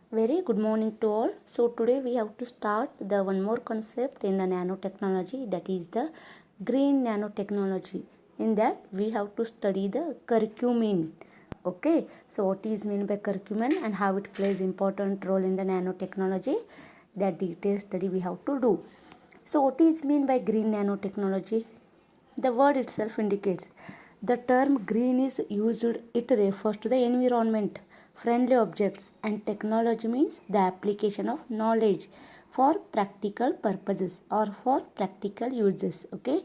Very good morning to all. So today we have to start the one more concept in the nanotechnology, that is the green nanotechnology. In that we have to study the curcumin. Okay, so what is meant by curcumin and how it plays important role in the nanotechnology, that detailed study we have to do. So what is meant by green nanotechnology? The word itself indicates the term green is used, it refers to the environment friendly objects, and technology means the application of knowledge for practical purposes or for practical uses. Okay,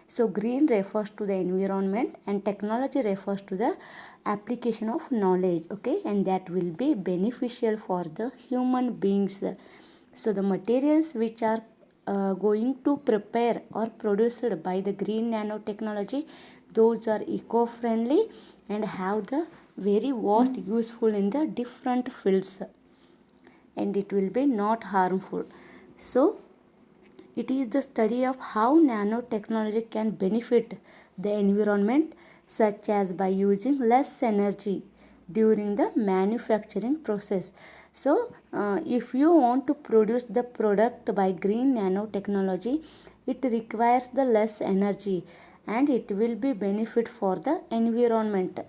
so green refers to the environment and technology refers to the application of knowledge. Okay, and that will be beneficial for the human beings. So the materials which are going to prepare or produced by the green nanotechnology, those are eco-friendly and have the very vast useful in the different fields, and it will be not harmful. So it is the study of how nanotechnology can benefit the environment, such as by using less energy during the manufacturing process. So, if you want to produce the product by green nanotechnology, it requires the less energy and it will be benefit for the environment.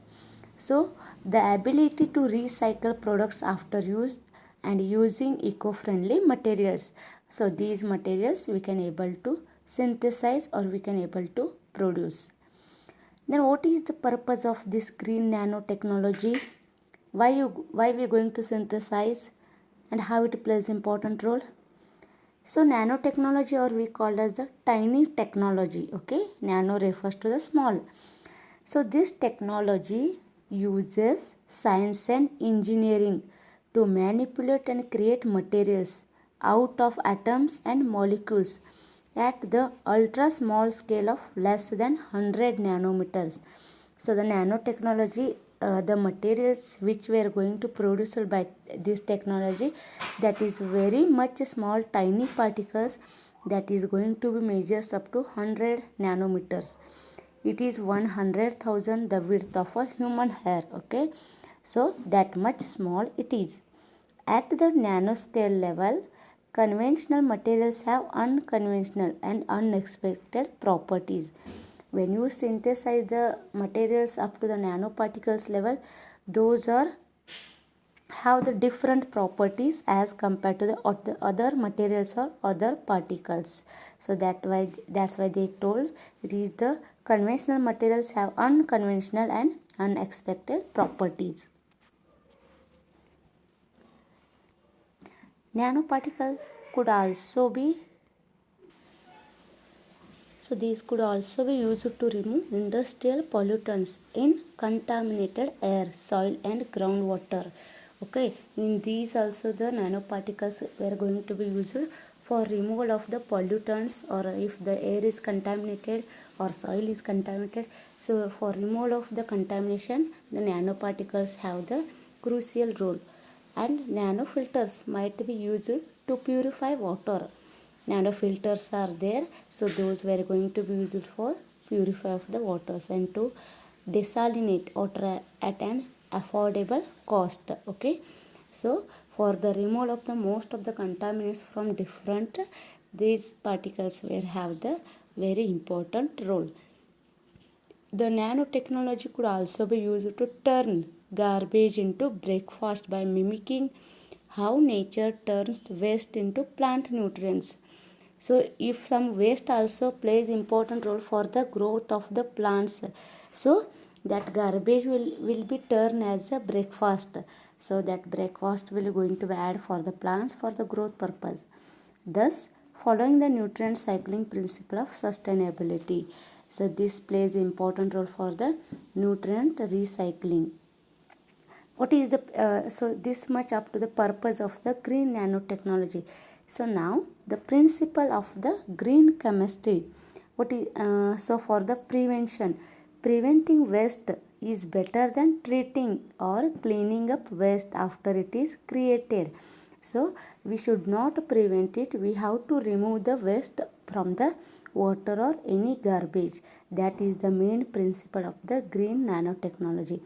So, the ability to recycle products after use and using eco-friendly materials. So these materials we can able to synthesize or we can able to produce. Then what is the purpose of this green nanotechnology? Why we going to synthesize and how it plays important role? So nanotechnology, or we call as the tiny technology. Okay, nano refers to the small. So this technology uses science and engineering to manipulate and create materials out of atoms and molecules at the ultra small scale of less than 100 nanometers. So the nanotechnology, the materials which we are going to produce by this technology, that is very much small tiny particles that is going to be measured up to 100 nanometers. It is 100,000 the width of a human hair. Okay, so that much small it is. At the nanoscale level, conventional materials have unconventional and unexpected properties. When you synthesize the materials up to the nanoparticles level, those are have the different properties as compared to the other materials or other particles. So that's why they told it is the conventional materials have unconventional and unexpected properties. Nanoparticles could also be these could also be used to remove industrial pollutants in contaminated air, soil and groundwater. Okay, in these also the nanoparticles were going to be used for removal of the pollutants, or if the air is contaminated or soil is contaminated. So for removal of the contamination, the nanoparticles have the crucial role. And nanofilters might be used to purify water. Nanofilters are there, so those were going to be used for purify of the waters and to desalinate water at an affordable cost. Okay, so for the removal of the most of the contaminants from different, these particles will have the very important role. The nanotechnology could also be used to turn garbage into breakfast by mimicking how nature turns waste into plant nutrients. So if some waste also plays important role for the growth of the plants, so that garbage will be turned as a breakfast. So that breakfast will going to be added for the plants for the growth purpose. Thus, following the nutrient cycling principle of sustainability. So this plays important role for the nutrient recycling. What is the so this much up to the purpose of the green nanotechnology. So now the principle of the green chemistry. What is so for the preventing waste is better than treating or cleaning up waste after it is created. So we should not prevent it, we have to remove the waste from the water or any garbage. That is the main principle of the green nanotechnology.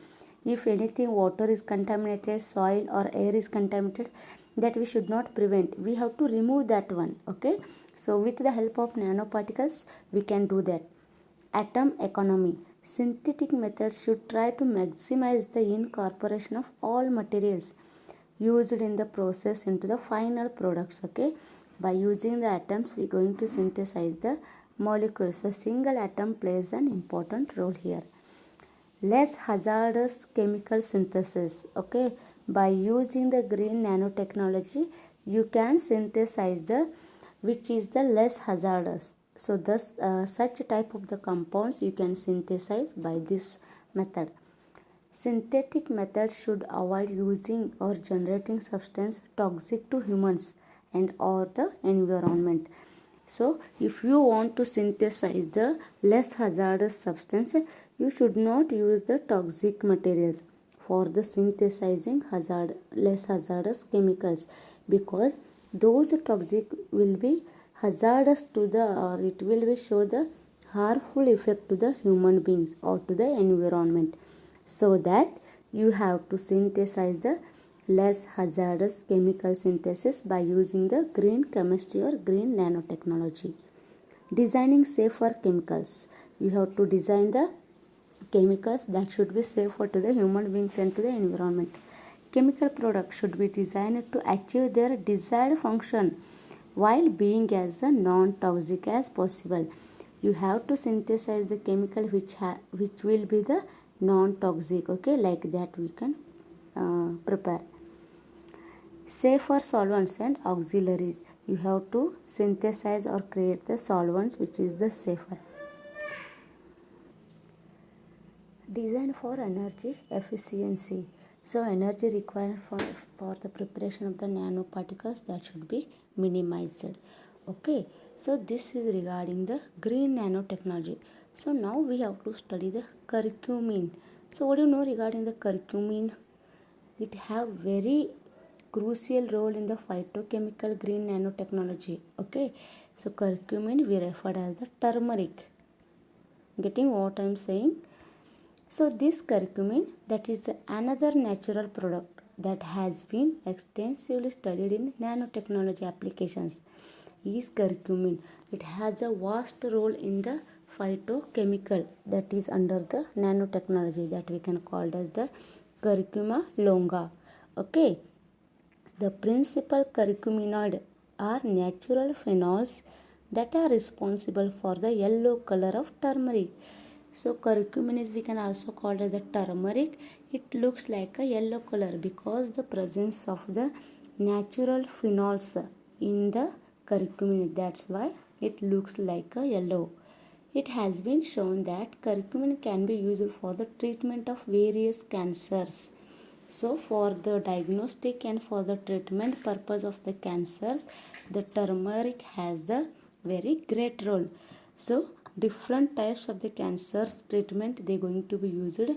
If anything, water is contaminated, soil or air is contaminated, that we should not prevent. We have to remove that one. Okay. So with the help of nanoparticles, we can do that. Atom economy. Synthetic methods should try to maximize the incorporation of all materials used in the process into the final products. Okay. By using the atoms, we are going to synthesize the molecules. So single atom plays an important role here. Less hazardous chemical synthesis. Okay, by using the green nanotechnology, you can synthesize the which is the less hazardous. So thus such type of the compounds you can synthesize by this method. Synthetic methods should avoid using or generating substance toxic to humans and or the environment. So if you want to synthesize the less hazardous substance, you should not use the toxic materials for the synthesizing less hazardous chemicals, because those toxic will be hazardous to the, or it will be show the harmful effect to the human beings or to the environment. So that you have to synthesize the less hazardous chemical synthesis by using the green chemistry or green nanotechnology. Designing safer chemicals. You have to design the chemicals that should be safer to the human beings and to the environment. Chemical products should be designed to achieve their desired function while being as non-toxic as possible. You have to synthesize the chemical which will be the non-toxic. Okay, like that we can prepare. Safer solvents and auxiliaries. You have to synthesize or create the solvents which is the safer. Design for energy efficiency. So energy required for the preparation of the nanoparticles, that should be minimized. Okay, so this is regarding the green nanotechnology. So now we have to study the curcumin. So what do you know regarding the curcumin? It have very crucial role in the phytochemical green nanotechnology. Okay, so curcumin we refer as the turmeric. Getting what I am saying? So this curcumin, that is the another natural product that has been extensively studied in nanotechnology applications, is curcumin. It has a vast role in the phytochemical that is under the nanotechnology, that we can call as the curcuma longa. Okay, the principal curcuminoid are natural phenols that are responsible for the yellow color of turmeric. So curcumin is, we can also call it the turmeric. It looks like a yellow color because the presence of the natural phenols in the curcumin. That's why it looks like a yellow. It has been shown that curcumin can be used for the treatment of various cancers. So for the diagnostic and for the treatment purpose of the cancers, the turmeric has the very great role. So different types of the cancers treatment they going to be used,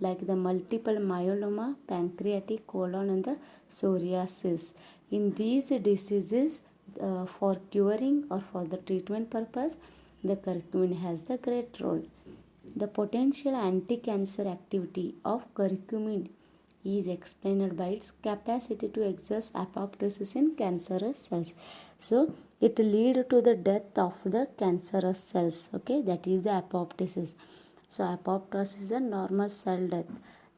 like the multiple myeloma, pancreatic, colon and the psoriasis. In these diseases, for curing or for the treatment purpose, the curcumin has the great role. The potential anti-cancer activity of curcumin is explained by its capacity to exert apoptosis in cancerous cells. So it lead to the death of the cancerous cells. Okay, that is the apoptosis. So apoptosis is a normal cell death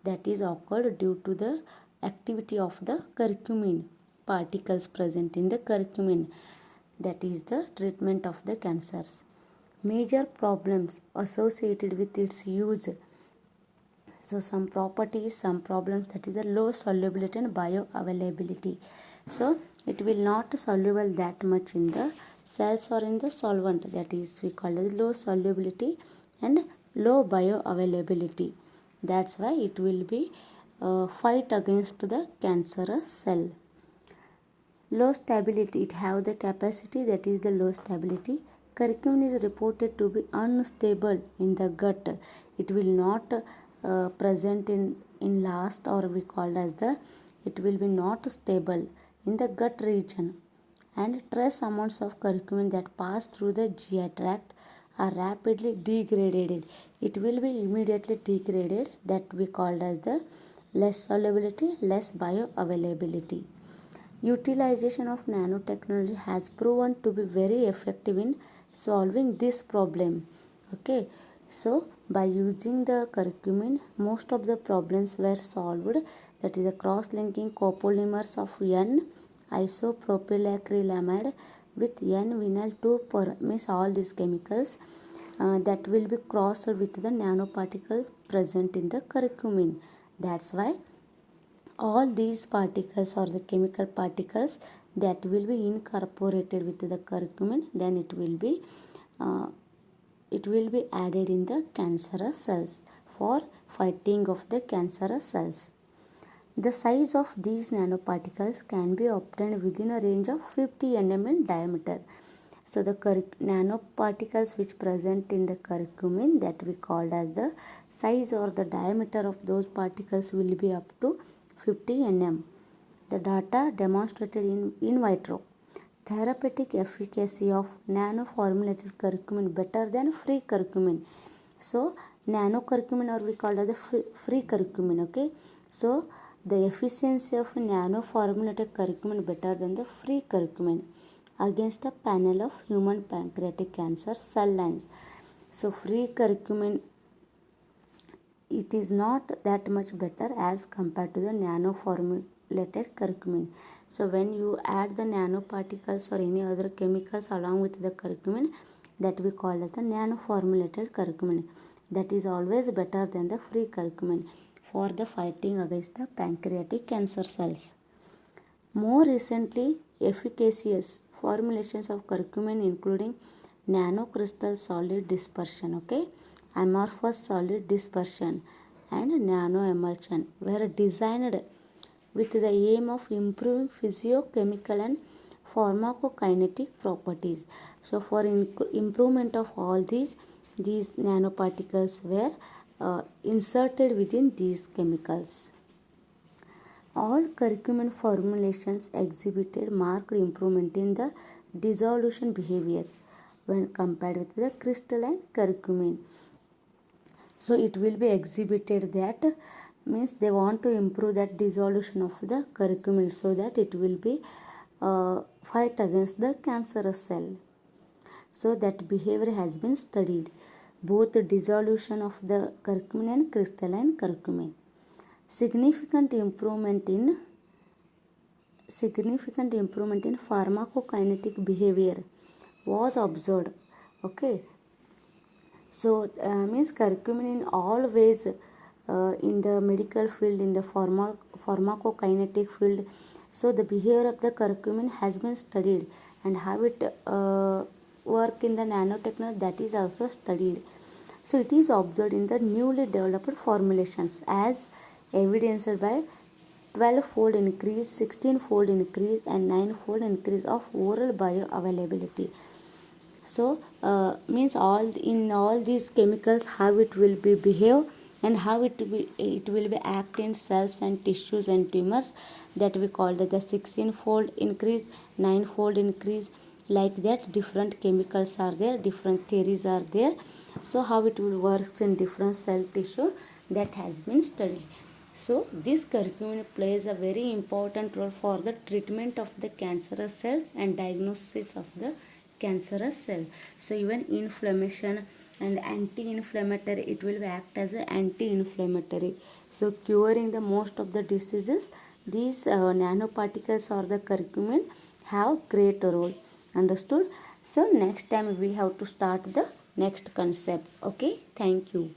that is occurred due to the activity of the curcumin particles present in the curcumin. That is the treatment of the cancers. Major problems associated with its use. So some properties, some problems, that is the low solubility and bioavailability. So it will not soluble that much in the cells or in the solvent, that is we call it low solubility and low bioavailability. That's why it will be fight against the cancerous cell. Low stability, it have the capacity, that is the low stability. Curcumin is reported to be unstable in the gut. It will not present in last, or we call as the, it will be not stable in the gut region. And trace amounts of curcumin that pass through the GI tract are rapidly degraded. It will be immediately degraded, that we called as the less solubility, less bioavailability. Utilization of nanotechnology has proven to be very effective in solving this problem. Okay, so by using the curcumin, most of the problems were solved. That is the cross-linking copolymers of N-isopropylacrylamide with N-vinyl 2 means all these chemicals that will be crossed with the nanoparticles present in the curcumin. That's why all these particles or the chemical particles that will be incorporated with the curcumin, then it will be added in the cancerous cells for fighting of the cancerous cells. The size of these nanoparticles can be obtained within a range of 50 nm in diameter. So the nanoparticles which present in the curcumin, that we called as the size or the diameter of those particles will be up to 50 nm. The data demonstrated in vitro therapeutic efficacy of nano-formulated curcumin better than free curcumin. So nano curcumin, or we call it the free curcumin. Okay, so the efficiency of nano-formulated curcumin better than the free curcumin against a panel of human pancreatic cancer cell lines. So free curcumin, it is not that much better as compared to the nano-formulated curcumin. So when you add the nanoparticles or any other chemicals along with the curcumin, that we call as the nano-formulated curcumin. That is always better than the free curcumin for the fighting against the pancreatic cancer cells. More recently, efficacious formulations of curcumin including nanocrystal solid dispersion, okay, amorphous solid dispersion and nanoemulsion were designed with the aim of improving physiochemical and pharmacokinetic properties. So for improvement of all these nanoparticles were inserted within these chemicals. All curcumin formulations exhibited marked improvement in the dissolution behavior when compared with the crystalline curcumin. So it will be exhibited, that means they want to improve that dissolution of the curcumin so that it will be fight against the cancerous cell. So that behavior has been studied, both the dissolution of the curcumin and crystalline curcumin. Significant improvement in pharmacokinetic behavior was observed. Okay, so means curcumin in all ways in the medical field, in the pharmacokinetic field. So the behavior of the curcumin has been studied, and how it work in the nanotechnology, that is also studied. So it is observed in the newly developed formulations as evidenced by 12-fold increase, 16-fold increase and 9-fold increase of oral bioavailability. So means in all these chemicals, how it will be behave and how it will be act in cells and tissues and tumors, that we called the 16-fold increase, 9-fold increase. Like that, different chemicals are there, different theories are there. So how it will work in different cell tissue, that has been studied. So this curcumin plays a very important role for the treatment of the cancerous cells and diagnosis of the cancerous cell. So even inflammation and anti-inflammatory, it will act as an anti-inflammatory. So curing the most of the diseases, these nanoparticles or the curcumin have great role. Understood? So next time we have to start the next concept. Okay, thank you.